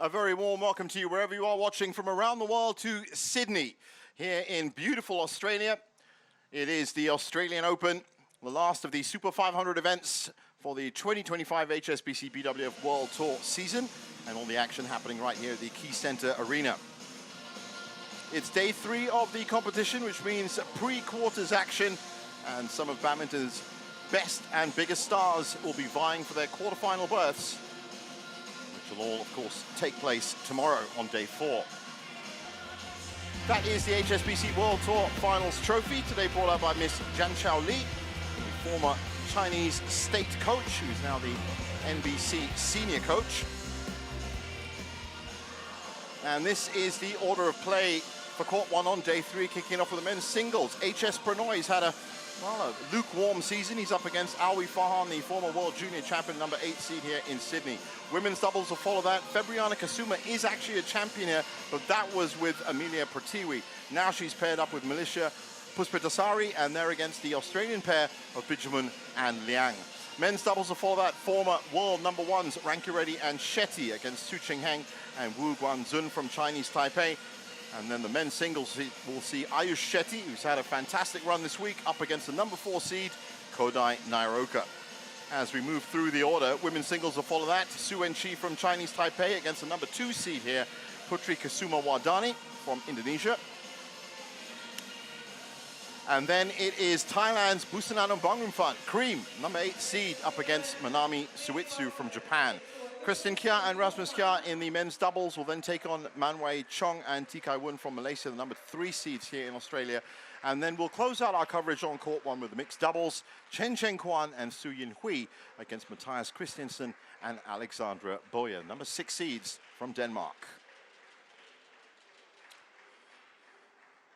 A very warm welcome to you wherever you are watching from around the world to Sydney, here in beautiful Australia. It is the Australian Open, the last of the Super 500 events for the 2025 HSBC BWF World Tour season, and all the action happening right here at the Key Centre Arena. It's day 3 of the competition, which means pre-quarters action, and some of badminton's best and biggest stars will be vying for their quarterfinal berths, which will all, of course, take place tomorrow on day 4. That is the HSBC World Tour Finals Trophy, today brought out by Miss Jianchao Li, the former Chinese state coach, who's now the NBC senior coach. And this is the order of play for Court 1 on day 3, kicking off with the men's singles. HS Prannoy's had a lukewarm season. He's up against Alwi Farhan, the former world junior champion, number 8 seed here in Sydney. Women's doubles will follow that. Febriana Kasuma is actually a champion here, but that was with Amelia Pratiwi. Now she's paired up with Milicia Puspitasari, and they're against the Australian pair of Bijman and Liang. Men's doubles will follow that. Former world number 1s Rankireddy and Shetty against Su Qingheng and Wu Guanzun from Chinese Taipei. And then the men's singles will see Ayush Shetty, who's had a fantastic run this week, up against the number 4 seed, Kodai Nairoka. As we move through the order, women's singles will follow that. Su Wenqi from Chinese Taipei against the number 2 seed here, Putri Kusuma Wardani from Indonesia. And then it is Thailand's Busananam Bangumfan, Cream, number 8 seed, up against Manami Suitsu from Japan. Kristen Kia and Rasmus Kia in the men's doubles will then take on Manwei Chong and Tikai Wun from Malaysia, the number 3 seeds here in Australia. And then we'll close out our coverage on Court 1 with the mixed doubles. Chen Cheng Kwan and Su Yin Hui against Matthias Christiansen and Alexandra Boyer, number 6 seeds from Denmark.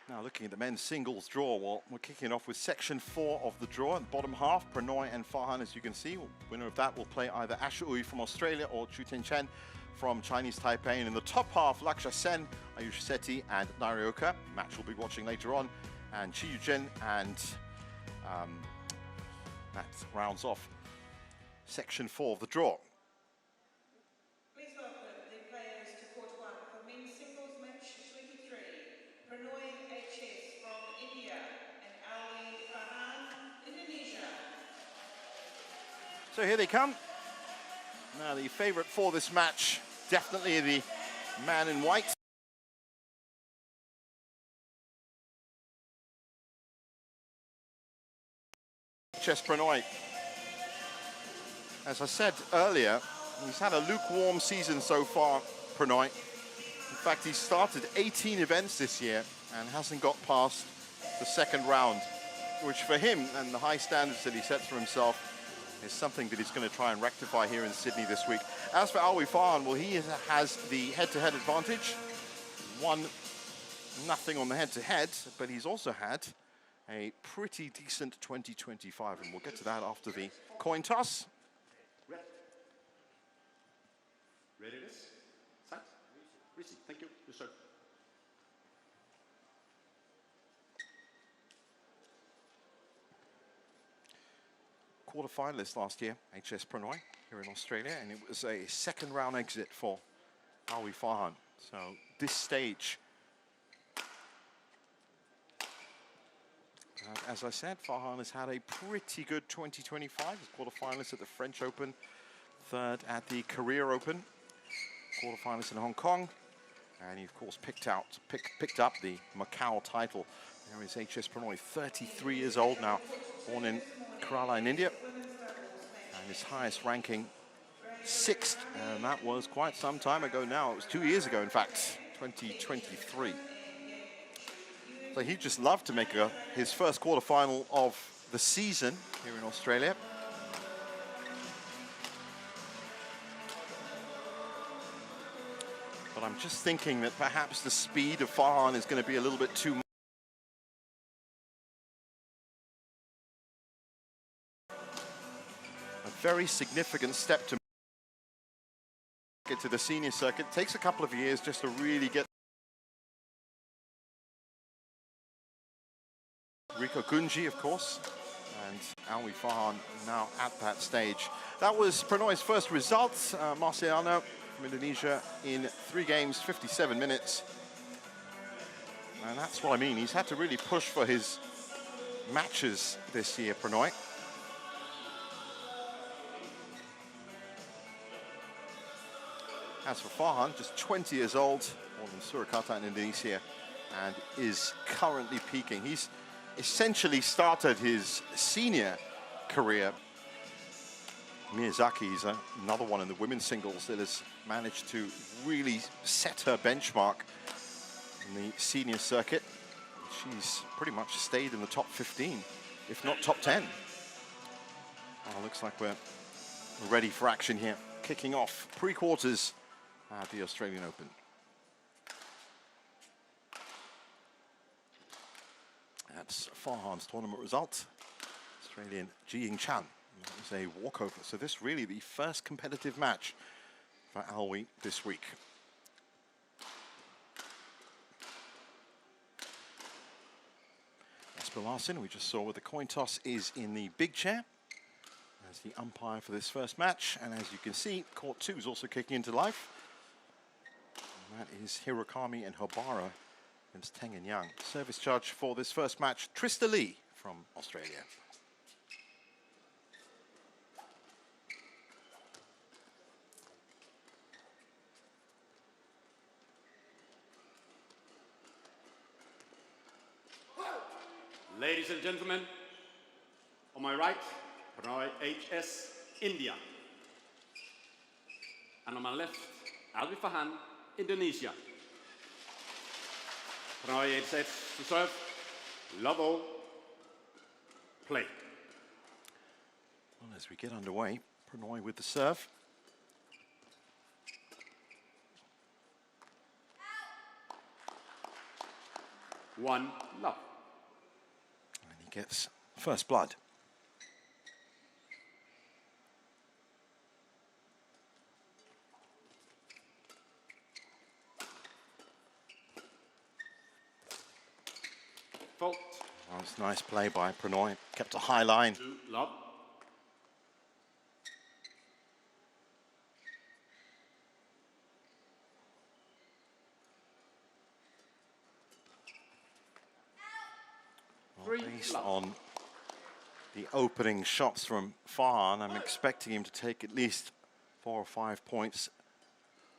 Now looking at the men's singles draw, well, we're kicking off with section 4 of the draw. In the bottom half, Prannoy and Farhan, as you can see. Winner of that will play either Asher Ui from Australia or Chu Tianchen from Chinese Taipei. And in the top half, Laksha Sen, Ayush Sethi and Nairoka. Match we'll be watching later on. And Chi Yujen and that rounds off section 4 of the draw. So here they come. Now the favorite for this match, definitely the man in white. HS Prannoy. As I said earlier, he's had a lukewarm season so far, Prannoy. In fact, he started 18 events this year and hasn't got past the second round, which for him and the high standards that he sets for himself is something that he's going to try and rectify here in Sydney this week. As for Alwi Farhan, well, he has the head-to-head advantage. 1-0 on the head-to-head, but he's also had a pretty decent 2025, and we'll get to that after the coin toss. Readiness? Set? Risi, thank you. Yes, sir. Quarter-finalist last year, HS Prannoy, here in Australia, and it was a second round exit for Alwi Farhan. So this stage, as I said, Farhan has had a pretty good 2025. He's quarter-finalist at the French Open, 3rd at the Korea Open, quarter-finalist in Hong Kong, and he of course picked up the Macau title. There is HS Prannoy, 33 years old now, born in Kerala in India, and his highest ranking 6th, and that was quite some time ago now. It was 2 years ago, in fact, 2023. So he'd just love to make his first quarterfinal of the season here in Australia. But I'm just thinking that perhaps the speed of Farhan is going to be a little bit too much. Very significant step to get to the senior circuit. It takes a couple of years just to really get. Rico Gunji, of course, and Alwi Farhan now at that stage. That was Prannoy's first result. Marciano from Indonesia in 3 games, 57 minutes. And that's what I mean. He's had to really push for his matches this year, Prannoy. As for Farhan, just 20 years old, born in Surakarta in Indonesia, and is currently peaking. He's essentially started his senior career. Miyazaki is another one in the women's singles that has managed to really set her benchmark in the senior circuit. She's pretty much stayed in the top 15, if not top 10. Oh, looks like we're ready for action here. Kicking off pre-quarters at the Australian Open. That's Farhan's tournament result. Australian Ji Ying Chan. That was a walkover. So this really the first competitive match for Alwi this week. Jesper Larsen, we just saw with the coin toss, is in the big chair as the umpire for this first match. And as you can see, court 2 is also kicking into life. And that is Hirokami and Hobara against Teng and Yang. Service judge for this first match, Trista Lee from Australia. Ladies and gentlemen, on my right, Prannoy HS, India. And on my left, Alwi Farhan, Indonesia. Prannoy HS to serve, love all, play. Well, as we get underway, Prannoy with the serve. One, love. Gets first blood. Fault. Well, it's nice play by Prannoy. Kept a high line. 2, love. Based on the opening shots from Farhan, I'm expecting him to take at least 4 or 5 points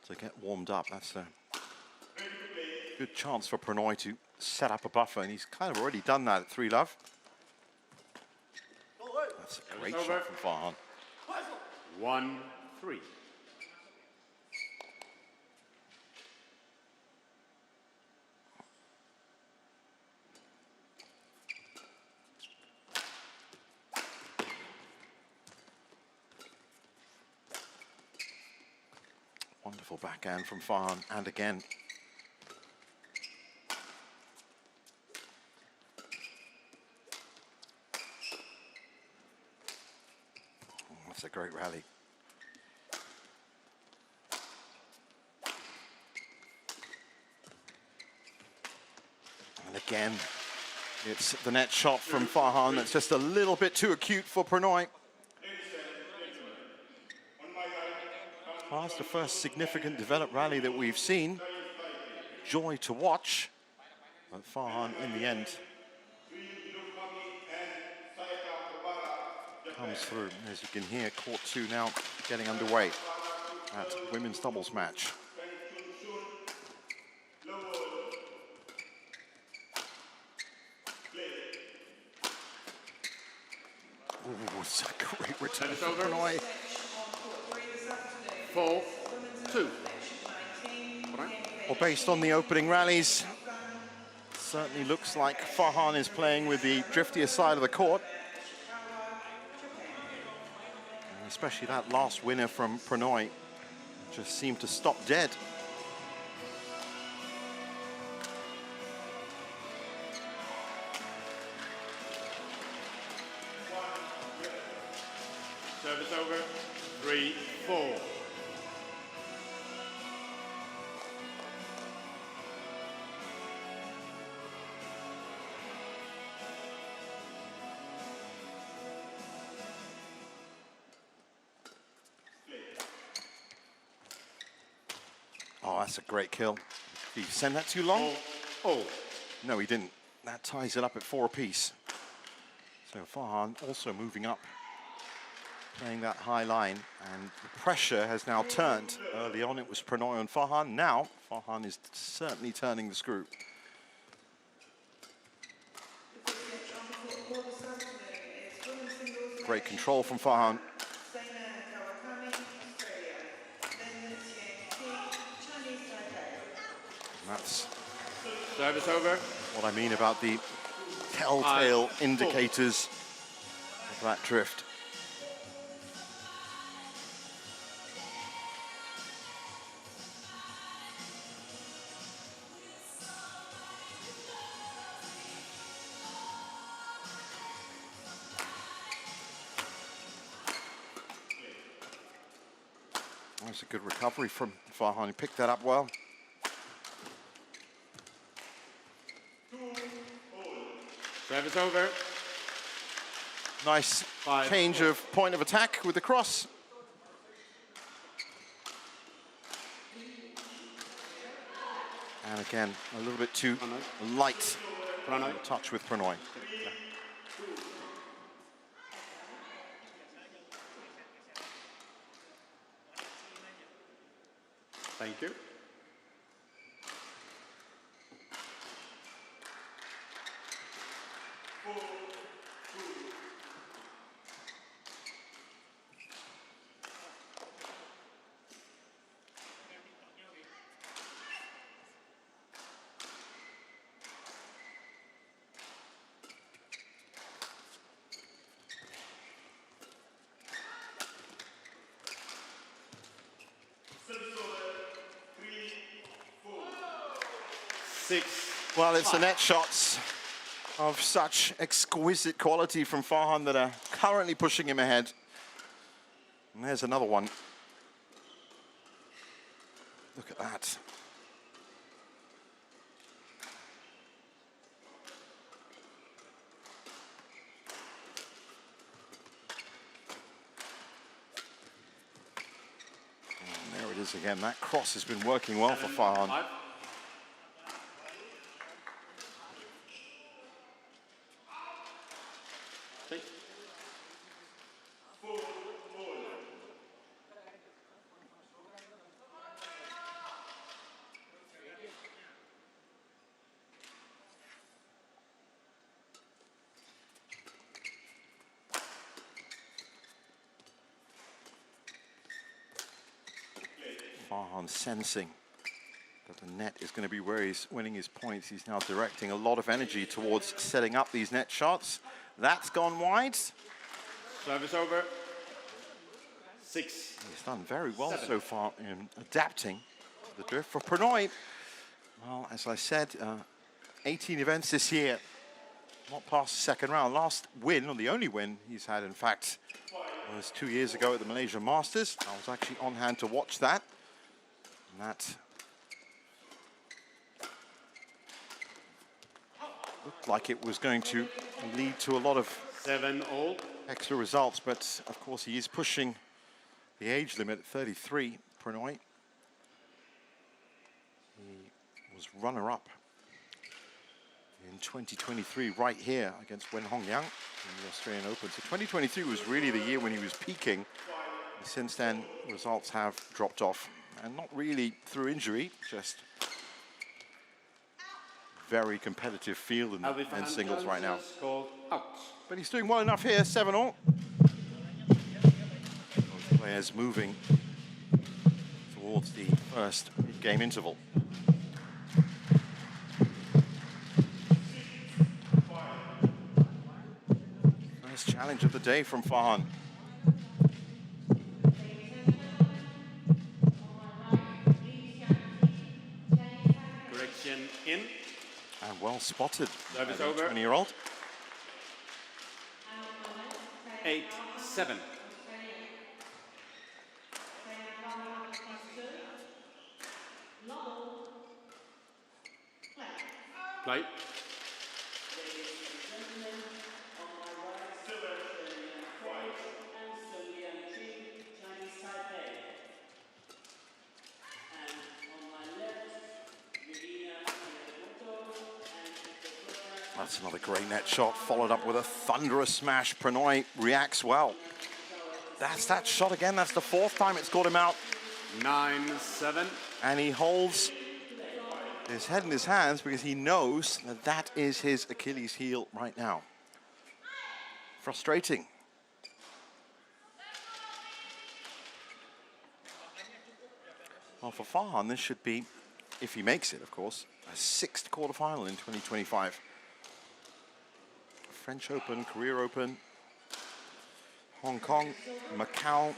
to get warmed up. That's a good chance for Prannoy to set up a buffer, and he's kind of already done that at 3 love. That's a great shot from Farhan. 1, 3. Wonderful backhand from Farhan, and again. Oh, that's a great rally. And again, it's the net shot from Farhan that's just a little bit too acute for Prannoy. That's the first significant developed rally that we've seen. Joy to watch. But Farhan, in the end, comes through. As you can hear, court 2 now getting underway at women's doubles match. Oh, it's a great return for Prannoy. 4, 2. Well, based on the opening rallies, certainly looks like Farhan is playing with the driftier side of the court. And especially that last winner from Prannoy just seemed to stop dead. Service over, 3, 4. that's a great kill. Did he send that too long? Oh. No, he didn't. That ties it up at 4 apiece. So Farhan also moving up, playing that high line, and the pressure has now turned. Early on it was Prannoy on Farhan. Now Farhan is certainly turning the screw. Great control from Farhan. That's Service over. what I mean about the telltale indicators of that drift. That's a good recovery from Farhan. He picked that up well. Service over. Nice change of point of attack with the cross. And again, a little bit too light touch with Prannoy. Thank you. Well, it's the net shots of such exquisite quality from Farhan that are currently pushing him ahead. And there's another one. Look at that. And there it is again. That cross has been working well for Farhan. Farhan sensing that the net is going to be where he's winning his points. He's now directing a lot of energy towards setting up these net shots. That's gone wide. Service over. 6. He's done very well so far in adapting to the drift. For Prannoy, well, as I said, 18 events this year, not past the second round. Last win, or the only win he's had, in fact, was 2 years ago at the Malaysia Masters. I was actually on hand to watch that. And that looked like it was going to lead to a lot of 7-all extra results, but of course he is pushing the age limit at 33, Prannoy. He was runner-up in 2023 right here against Wen Hongyang in the Australian Open. So 2023 was really the year when he was peaking. And since then, results have dropped off. And not really through injury, just very competitive field in the men's singles right now. But he's doing well enough here, 7-all. Both players moving towards the first mid-game interval. First challenge of the day from Farhan. In. And well spotted. Service over. 20-year-old. 8-7. Play. That's another great net shot, followed up with a thunderous smash. Prannoy reacts well. That's that shot again. That's the fourth time it's got him out. 9-7. And he holds his head in his hands because he knows that that is his Achilles heel right now. Frustrating. Well, for Farhan, this should be, if he makes it, of course, a sixth quarterfinal in 2025. French Open, Korea Open, Hong Kong, Macau,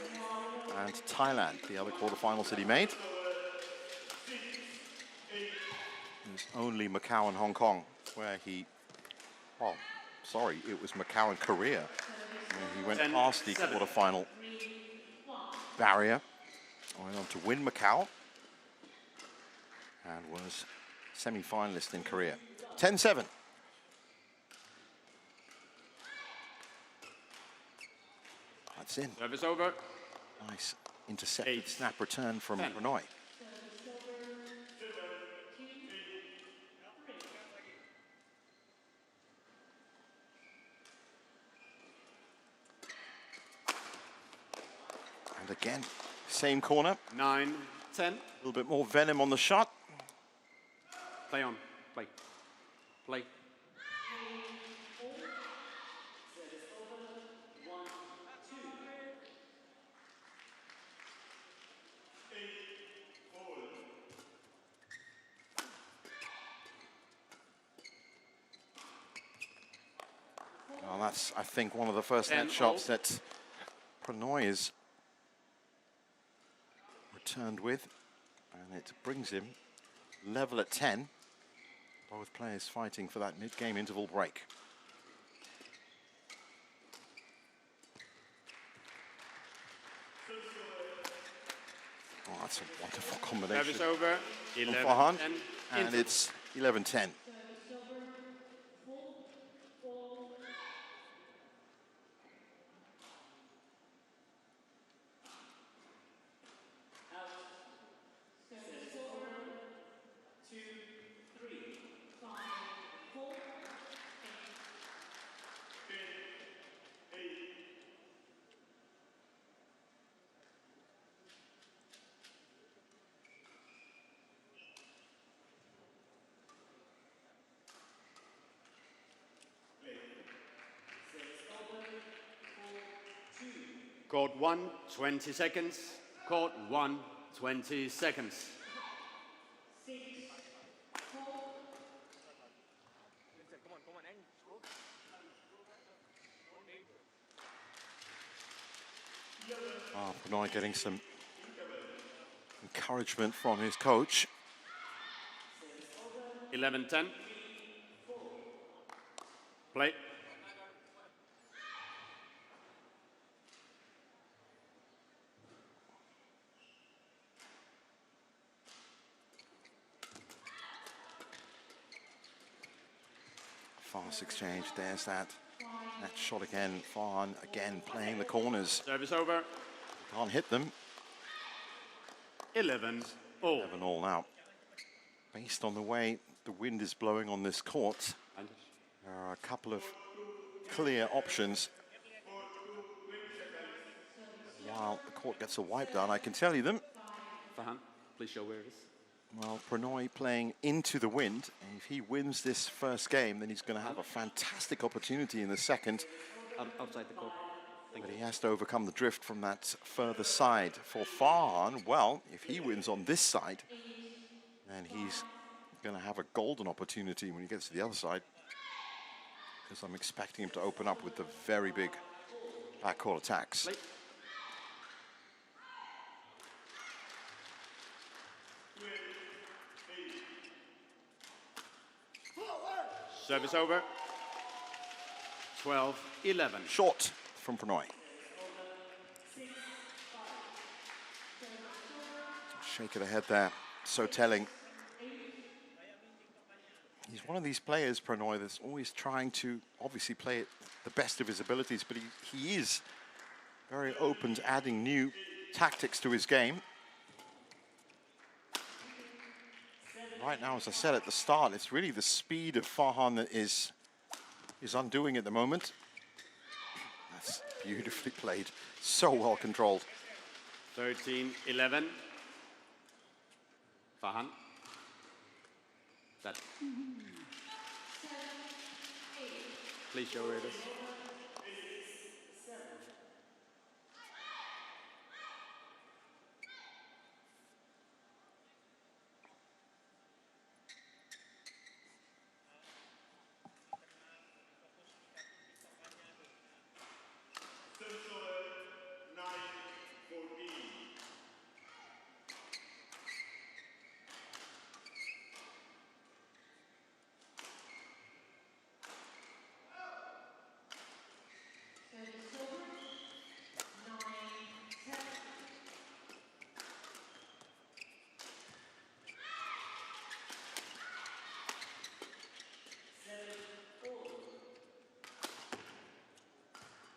and Thailand, the other quarterfinals that he made. It's only Macau and Hong Kong where he, well, sorry, it was Macau and Korea where he went past the quarterfinal barrier. Went on to win Macau and was semi-finalist in Korea. 10-7. That's in. Service over. Nice intercepted snap return from Prannoy. And again, same corner. 9-10. A little bit more venom on the shot. Play on. Play. Play. Well, that's, I think, one of the first net shots that Prannoy is returned with, and it brings him level at 10. Both players fighting for that mid-game interval break. Oh, that's a wonderful combination. Service over. 11 Farhan, and it's 11-10. Court 1, 20 seconds. Court 1, 20 seconds. Oh, Prannoy getting some encouragement from his coach. 11-10. Play. Fast exchange, there's that shot again. Farhan again playing the corners. Service over. Can't hit them. 11-all. 11-all now. Based on the way the wind is blowing on this court, there are a couple of clear options. While the court gets a wipe down, I can tell you them. Farhan, please show where it is. Well, Prannoy playing into the wind, and if he wins this first game, then he's going to have a fantastic opportunity in the second. Outside the court. But he has to overcome the drift from that further side. For Farhan, well, if he wins on this side, then he's going to have a golden opportunity when he gets to the other side, because I'm expecting him to open up with the very big backcourt attacks. Service over. 12-11. Short from Prannoy. Shake of the head there, so telling. He's one of these players, Prannoy, that's always trying to obviously play it the best of his abilities, but he is very open to adding new tactics to his game. Right now, as I said at the start, it's really the speed of Farhan that is is undoing at the moment. That's beautifully played. So well controlled. 13-11. Farhan. That. Please show it.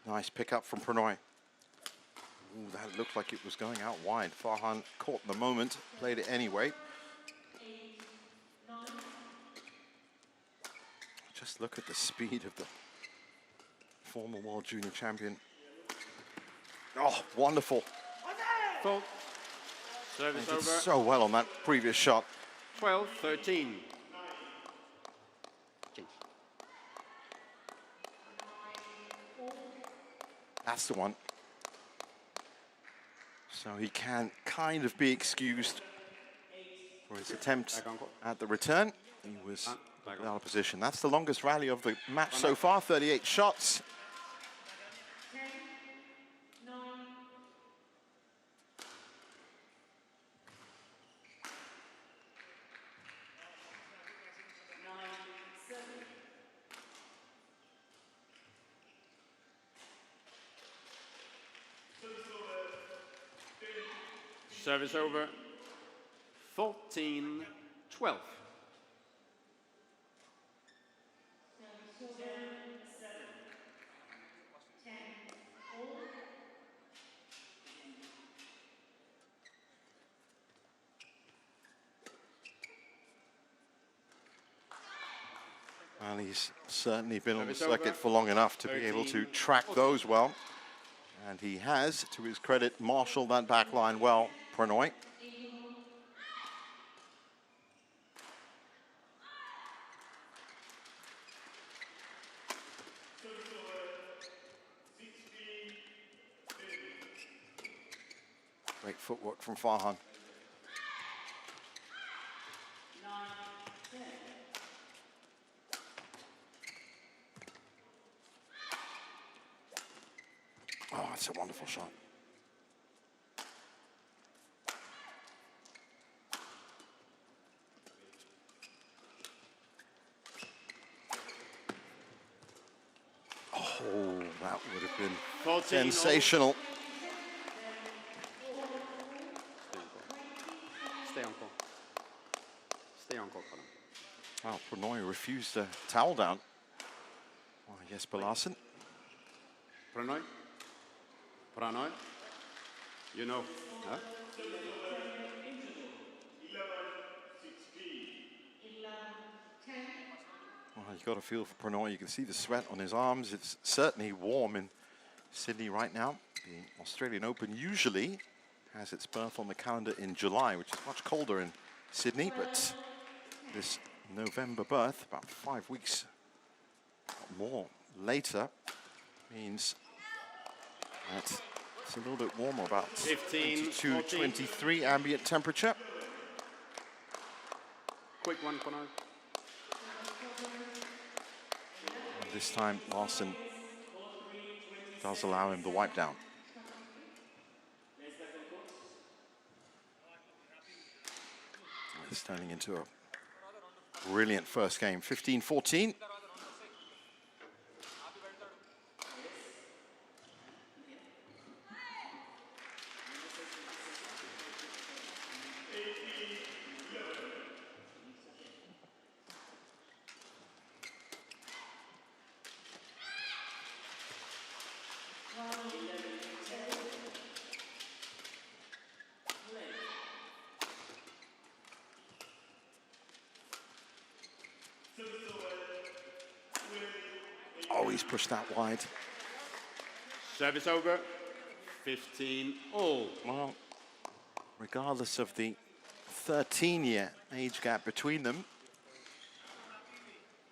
Nice pickup from Prannoy. Ooh, that looked like it was going out wide. Farhan caught the moment, played it anyway. Just look at the speed of the former world junior champion. Oh, wonderful. Fault. Service He did over. so well on that previous shot. 12-13. That's the one. So he can kind of be excused for his attempt at the return. He was out of position. That's the longest rally of the match so far, 38 shots. Service over. 14-12. Well, he's certainly been on the Service circuit over. for long enough to be able to 13, track those well. And he has, to his credit, marshaled that back line well, Prannoy. Great footwork from Farhan. Oh, it's a wonderful shot. Oh, that would have been 14 sensational. Stay on call. Stay on call, Colin. Wow, Prannoy refused to towel down. Oh, yes, Larsen. Prannoy? Prannoy? You know. Huh? Well, you've got a feel for Prannoy. You can see the sweat on his arms. It's certainly warm in Sydney right now. The Australian Open usually has its birth on the calendar in July, which is much colder in Sydney, but this November birth, about 5 weeks more later, means that it's a little bit warmer, about 15, 22, 14. 23 ambient temperature. Quick one, Prannoy. And this time, Larsen does allow him the wipe down. It's turning into a brilliant first game, 15-14. pushed that wide. Service over. 15 all. Well, regardless of the 13-year age gap between them,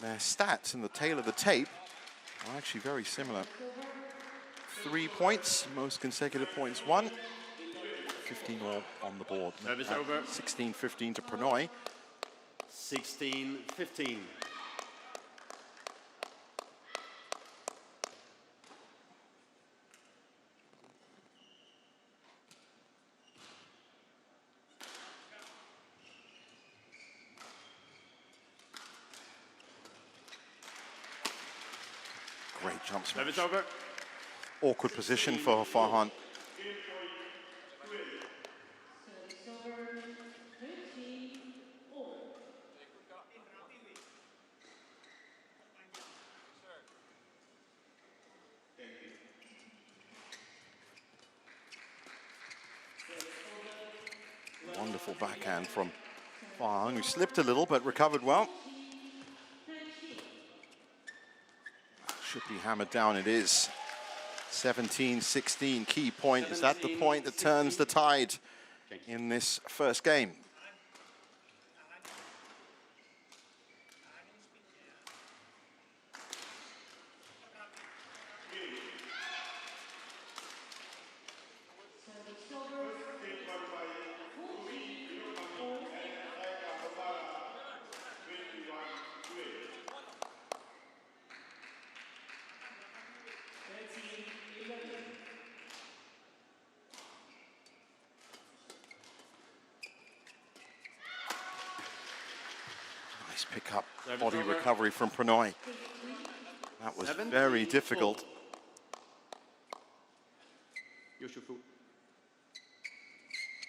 their stats in the tail of the tape are actually very similar. 3 points, most consecutive points won. 15 all on the board. Service over. 16-15 to Prannoy. 16-15. Great jump smash. Service over. Awkward position for Farhan. Wonderful backhand from Farhan, who slipped a little but recovered well. Should be hammered down, it is. 17-16, key point. Is that the point that turns the tide in this first game? Nice pick up, body recovery from Prannoy. That was very difficult.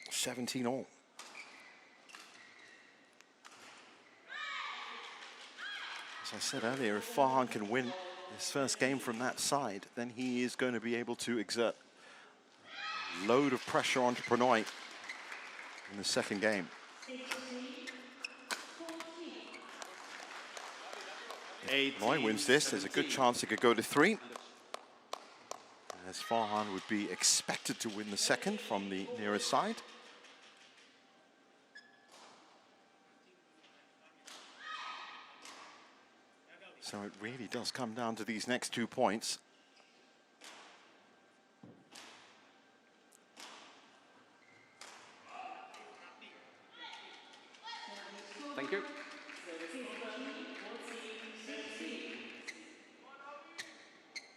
17 all. As I said earlier, if Farhan can win his first game from that side, then he is going to be able to exert a load of pressure onto Prannoy in the second game. If Prannoy wins this, there's a good chance it could go to 3. As Farhan would be expected to win the second from the nearest side. So it really does come down to these next 2 points. Thank you.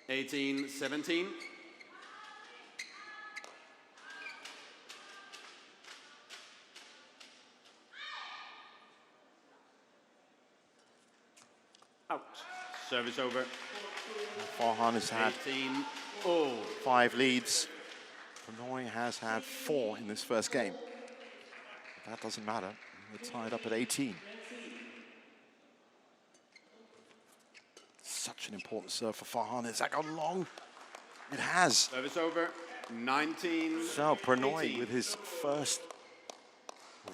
Eighteen, 17. Out. Service over. Farhan has had 18 all. 5 leads. Prannoy has had 4 in this first game. But that doesn't matter. They're tied up at 18. Such an important serve for Farhan. Has that gone long? It has. Service over. 19. So Prannoy with his first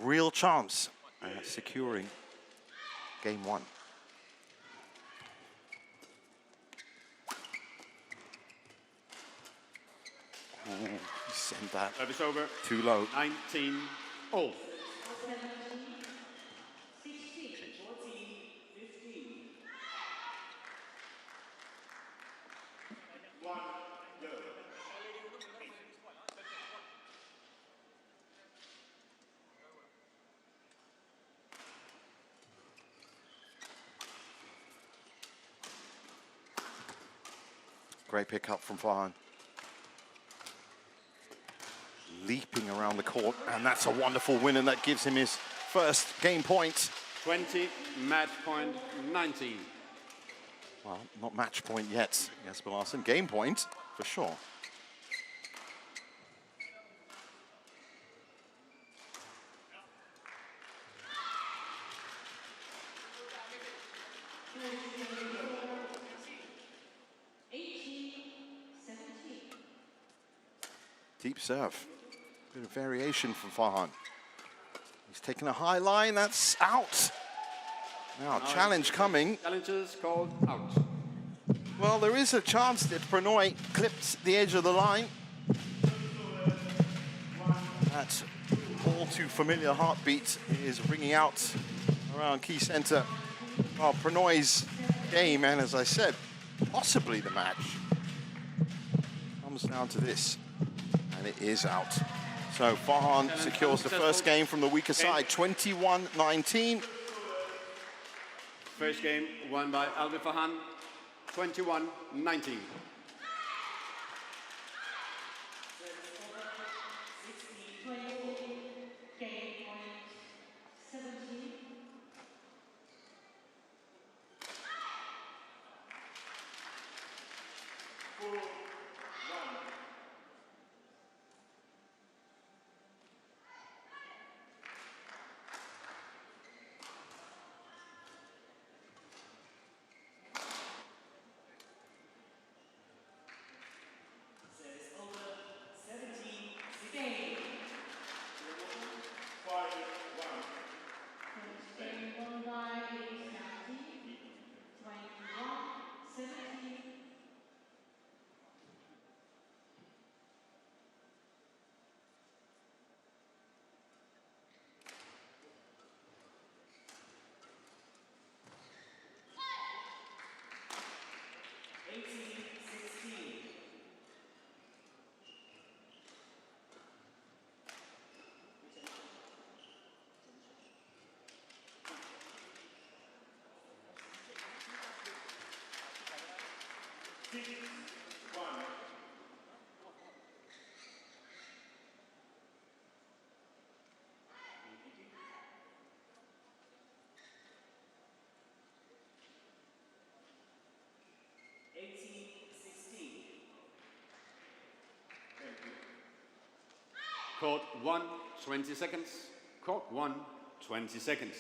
real chance at securing game 1. Ooh, he sent that Service over. too low. 19 all. Great pickup from Farhan. Leaping around the court, and that's a wonderful win, and that gives him his first game point. 20, match point 19. Well, not match point yet, Jesper Larsen. Game point, for sure. Deep serve. Bit of variation from Farhan. He's taking a high line, that's out. Now, challenge coming. Challengers called out. Well, there is a chance that Prannoy clips the edge of the line. That all too familiar heartbeat is ringing out around key center. Well, Prannoy's game, and as I said, possibly the match, comes down to this, and it is out. So Farhan secures the first game from the weaker side, 21-19. First game won by Alwi Farhan, 21-19. Court 1, 20 seconds. Court 1, 20 seconds.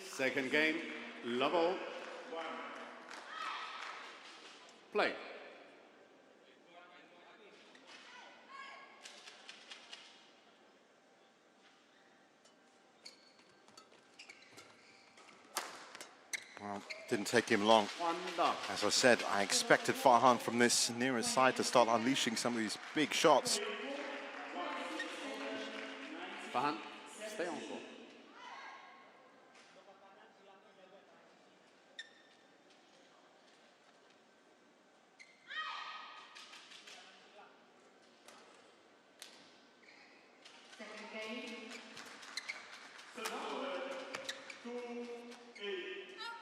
Second game, level. Play. Well, didn't take him long. As I said, I expected Farhan from this nearest side to start unleashing some of these big shots. Farhan, stay on court.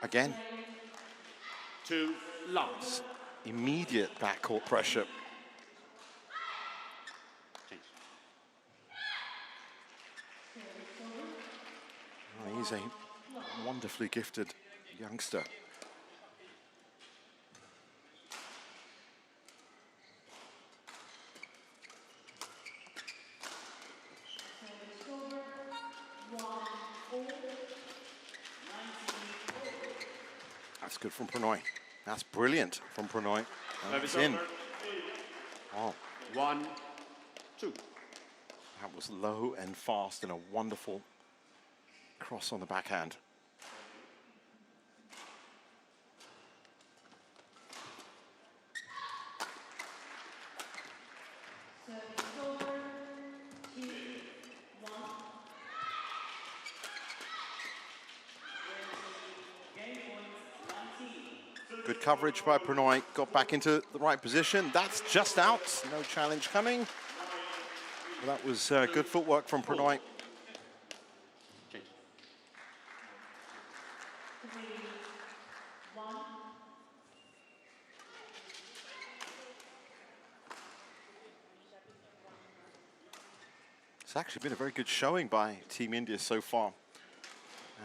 Again. 2 loves. Immediate backcourt pressure. Oh, he's a wonderfully gifted youngster. That's good from Prannoy. That's brilliant from Prannoy. It's in. Oh. 1, 2. That was low and fast and a wonderful cross on the backhand. Good coverage by Prannoy, got back into the right position. That's just out, no challenge coming. Well, that was good footwork from Prannoy. It's actually been a very good showing by Team India so far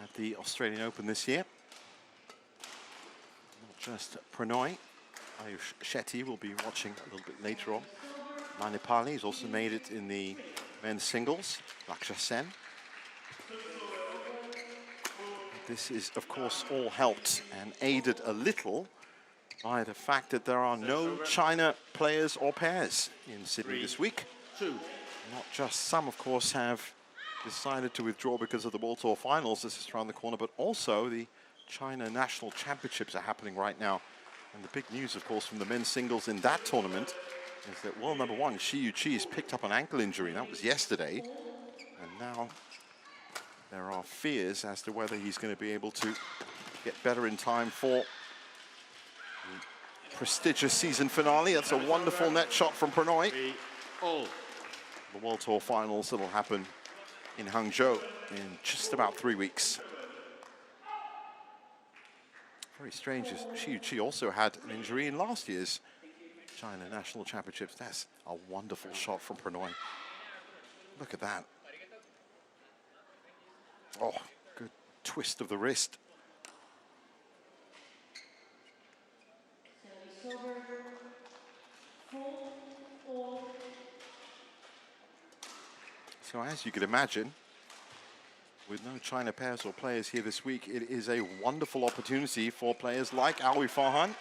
at the Australian Open this year. Just Prannoy. Ayush Shetty will be watching a little bit later on. Manipali has also made it in the men's singles. Laksha Sen. This is, of course, all helped and aided a little by the fact that there are no China players or pairs in Sydney this week. 2. Not just some, of course, have decided to withdraw because of the World Tour finals. This is around the corner, but also the China National Championships are happening right now. And the big news, of course, from the men's singles in that tournament is that world number 1, Shi Yuqi, has picked up an ankle injury. That was yesterday. And now there are fears as to whether he's going to be able to get better in time for the prestigious season finale. That's a wonderful net shot from Prannoy. The World Tour finals that will happen in Hangzhou in just about 3 weeks. Very strange, as Shi Yuqi also had an injury in last year's China National Championships. That's a wonderful shot from Prannoy. Look at that. Oh, good twist of the wrist. So as you could imagine, with no China pairs or players here this week, it is a wonderful opportunity for players like Alwi Farhan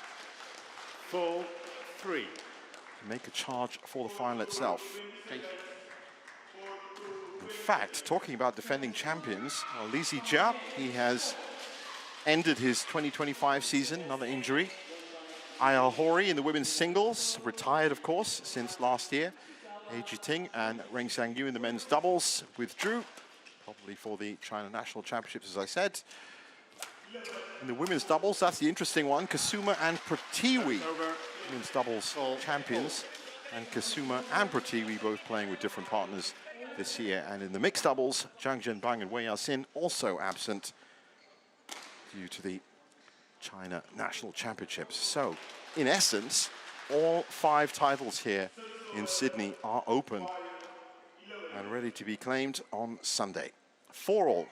4-3 to make a charge for the final itself. In fact, talking about defending champions, Li Zijia, he has ended his 2025 season, another injury. Ayal Hori in the women's singles, retired of course since last year. He Jiting and Reng Xiangyu in the men's doubles withdrew, probably for the China National Championships, as I said. In the women's doubles, that's the interesting one. Kasuma and Pratiwi, women's doubles champions. And Kasuma and Pratiwi both playing with different partners this year. And in the mixed doubles, Zhang Zhenbang and Wei Yaoxin also absent due to the China National Championships. So, in essence, all 5 titles here in Sydney are open and ready to be claimed on Sunday. 4 all.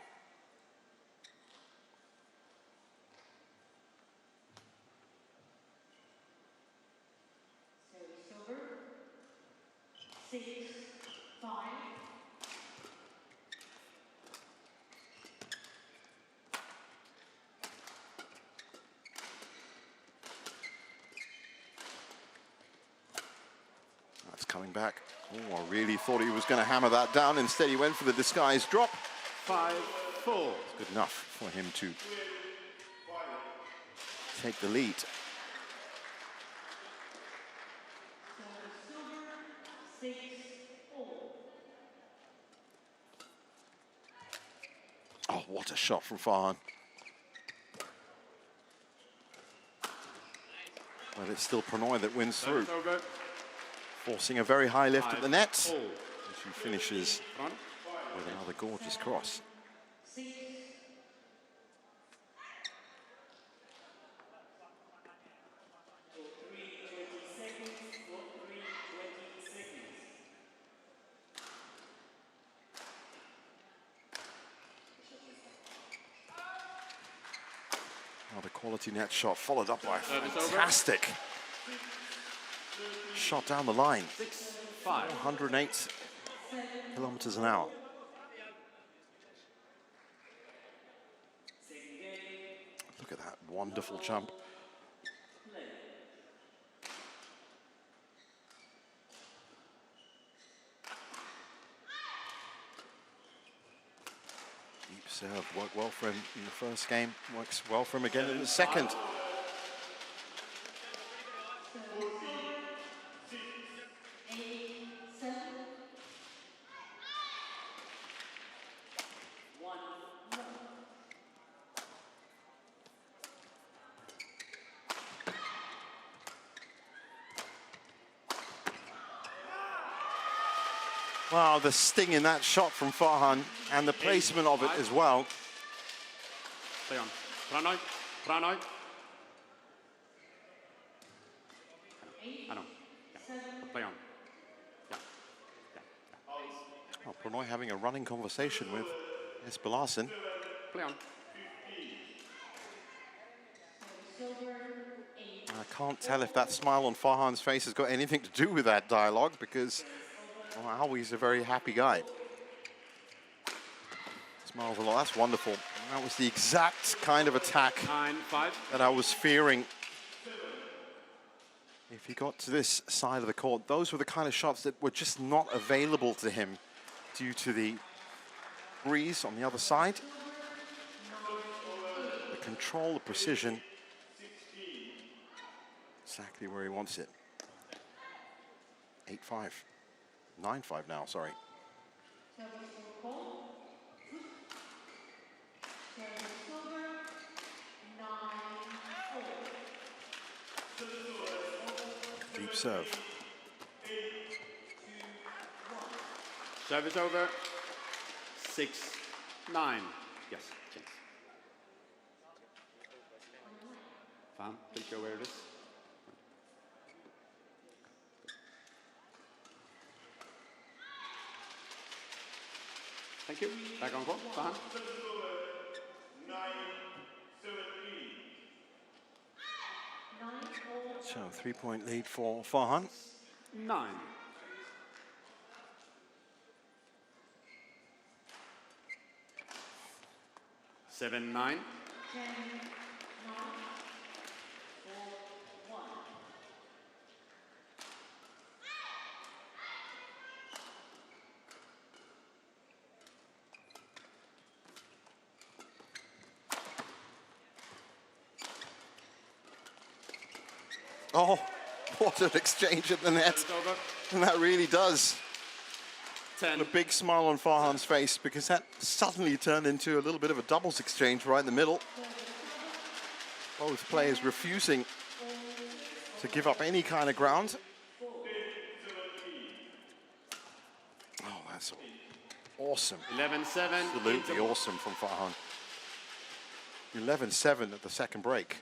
That's coming back. Oh, I really thought he was going to hammer that down. Instead, he went for the disguised drop. 5-4. It's good enough for him to take the lead. Oh, what a shot from Farhan. But it's still Prannoy that wins through, forcing a very high lift at the net. And she finishes with another gorgeous cross. Another quality net shot followed up by a fantastic shot down the line. 108 kilometers an hour. Look at that wonderful jump. Deep serve worked well for him in the first game, works well for him again in the second. Wow, the sting in that shot from Farhan and the placement of it as well. Play on. Prannoy. Prannoy. Play on. Oh, Prannoy having a running conversation with Jesper Larsen. Play on. I can't tell if that smile on Farhan's face has got anything to do with that dialogue, because well, Alwi's a very happy guy. Smiles a lot. That's wonderful. That was the exact kind of attack 9-5. that I was fearing if he got to this side of the court, those were the kind of shots that were just not available to him due to the breeze on the other side. The control, the precision, exactly where he wants it. 8-5, 9-5 now, sorry. Deep serve. Service over. 6-9. Yes, chance. Farhan, please show where it is. Thank you. Back on court, Farhan. So 3-point lead for Farhan. 9. 7-9. Oh, what an exchange at the net. And that really does 10. put a big smile on Farhan's face, because that suddenly turned into a little bit of a doubles exchange right in the middle. Both players refusing to give up any kind of ground. Oh, that's awesome. 11-7. Absolutely awesome from Farhan. 11-7 at the second break.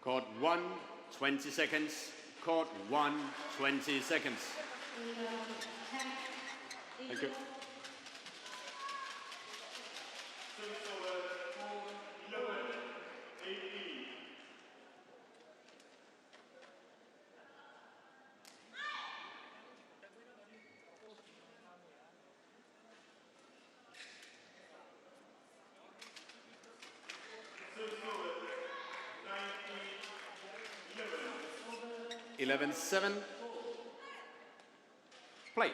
Court 1, 20 seconds. Court 1, 20 seconds. Thank you. Eleven, 7. Play.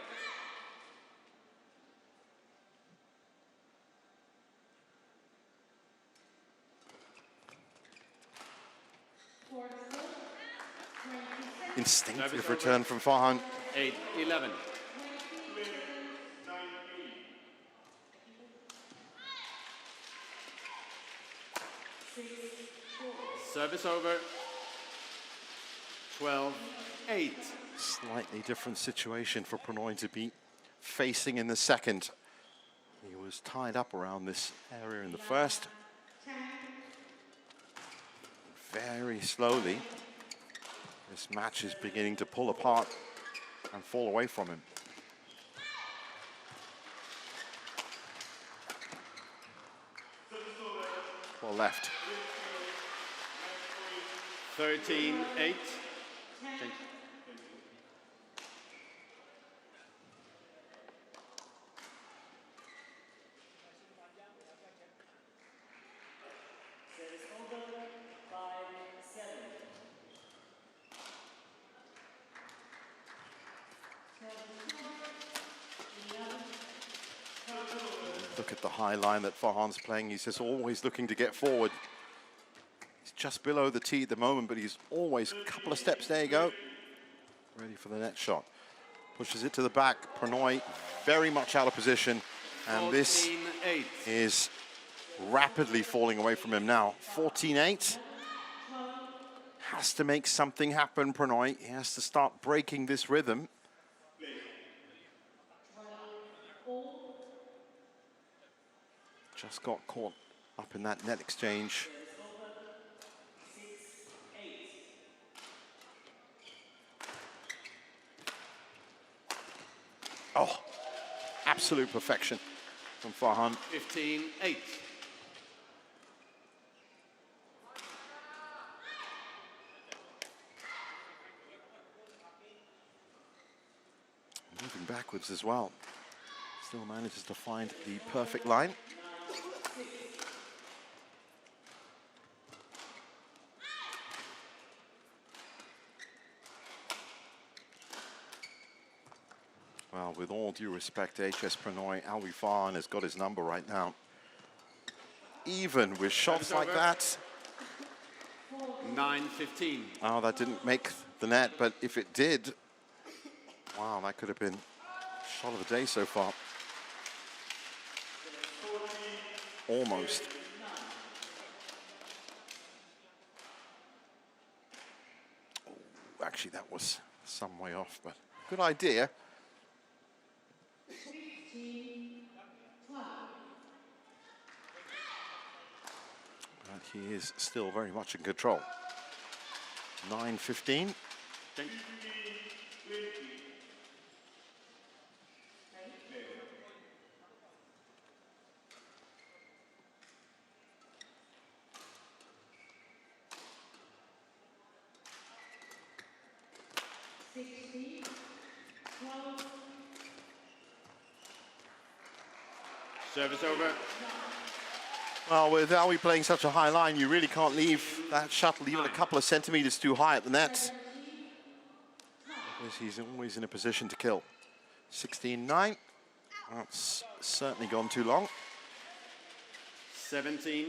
Instinctive return from Farhan. 8-11. Service over. 12-8. Slightly different situation for Prannoy to be facing in the second. He was tied up around this area in the first. Very slowly, this match is beginning to pull apart and fall away from him. Well left. 13-8. Look at the high line that Farhan's playing. He's just always looking to get forward. He's just below the tee at the moment, but he's always a couple of steps. There you go. Ready for the net shot. Pushes it to the back. Prannoy very much out of position. And this is rapidly falling away from him now. 14-8. Has to make something happen, Prannoy. He has to start breaking this rhythm. Just got caught up in that net exchange. Oh, absolute perfection from Farhan. 15-8. Moving backwards as well. Still manages to find the perfect line. Well, with all due respect to HS Prannoy, Alwi Farhan has got his number right now. Even with shots like that. 9-15. Oh, that didn't make the net, but if it did, wow, that could have been shot of the day so far. Almost. Oh, actually, that was some way off, but good idea. But he is still very much in control. 9-15. Service over. Well, with Alwi playing such a high line, you really can't leave that shuttle even a couple of centimeters too high at the net, because he's always in a position to kill. 16-9. That's certainly gone too long. 17-9.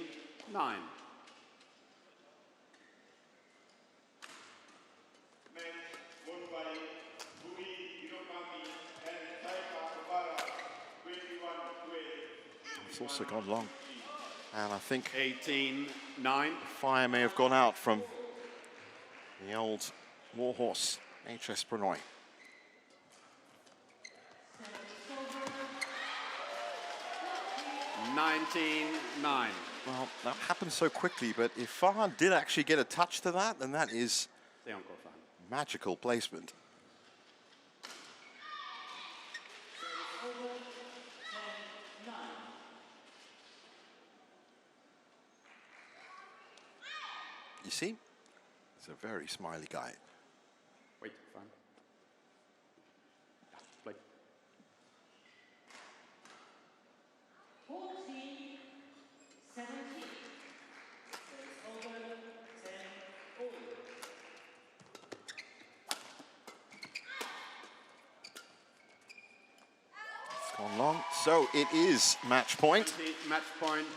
It's also gone long. And I think 18-9. fire may have gone out from the old warhorse, HS Prannoy. $19-9. Well, that happened so quickly, but if Farhan did actually get a touch to that, then that is magical placement. You see, he's a very smiley guy. Wait, fine. Play. 14-17. Over 10-all. It's gone long, so it is match point. Match point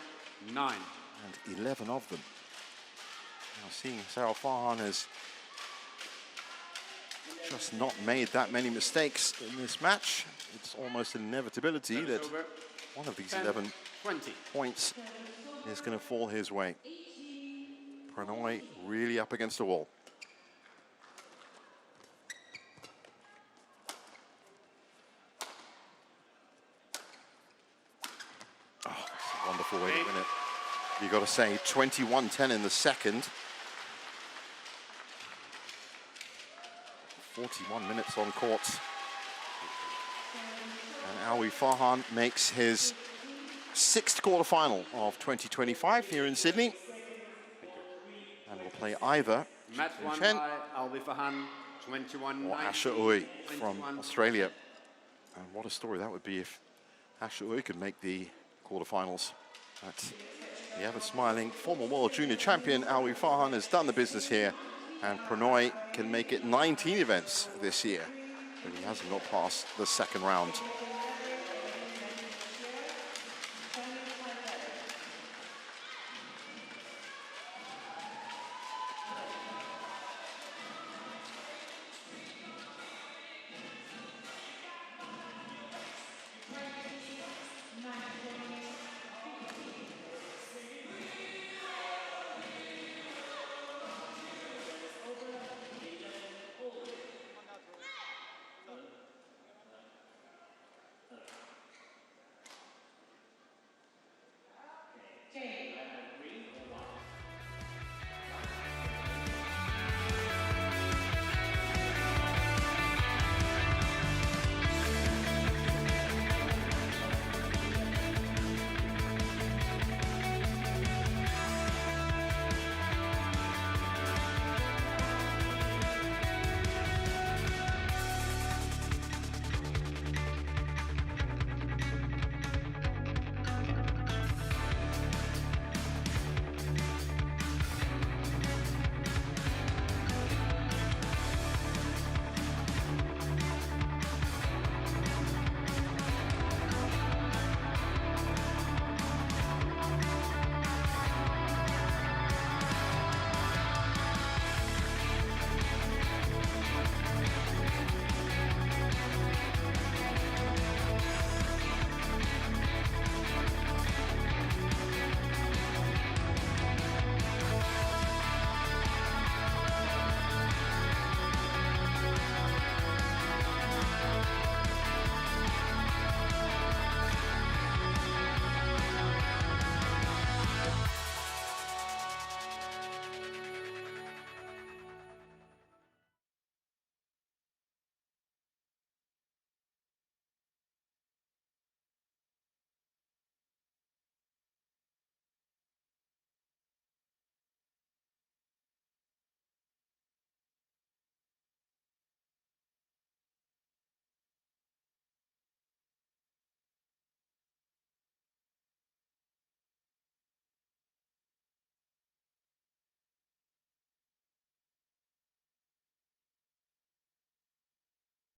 9. And 11 of them. Now, seeing Sarah Farhan has just not made that many mistakes in this match, it's almost an inevitability that one of these 11 points is going to fall his way. Prannoy really up against the wall. Oh, that's a wonderful way to win it. You got to say, 21-10 in the second. 41 minutes on court. And Alwi Farhan makes his 6th quarterfinal of 2025 here in Sydney. And will play either Match won by Alwi Farhan, 21-19. or Asher Ui from Australia. And what a story that would be if Asher Ui could make the quarterfinals. But the ever-smiling former World Junior Champion Alwi Farhan has done the business here, and Prannoy can make it 19 events this year, but he hasn't got past the second round.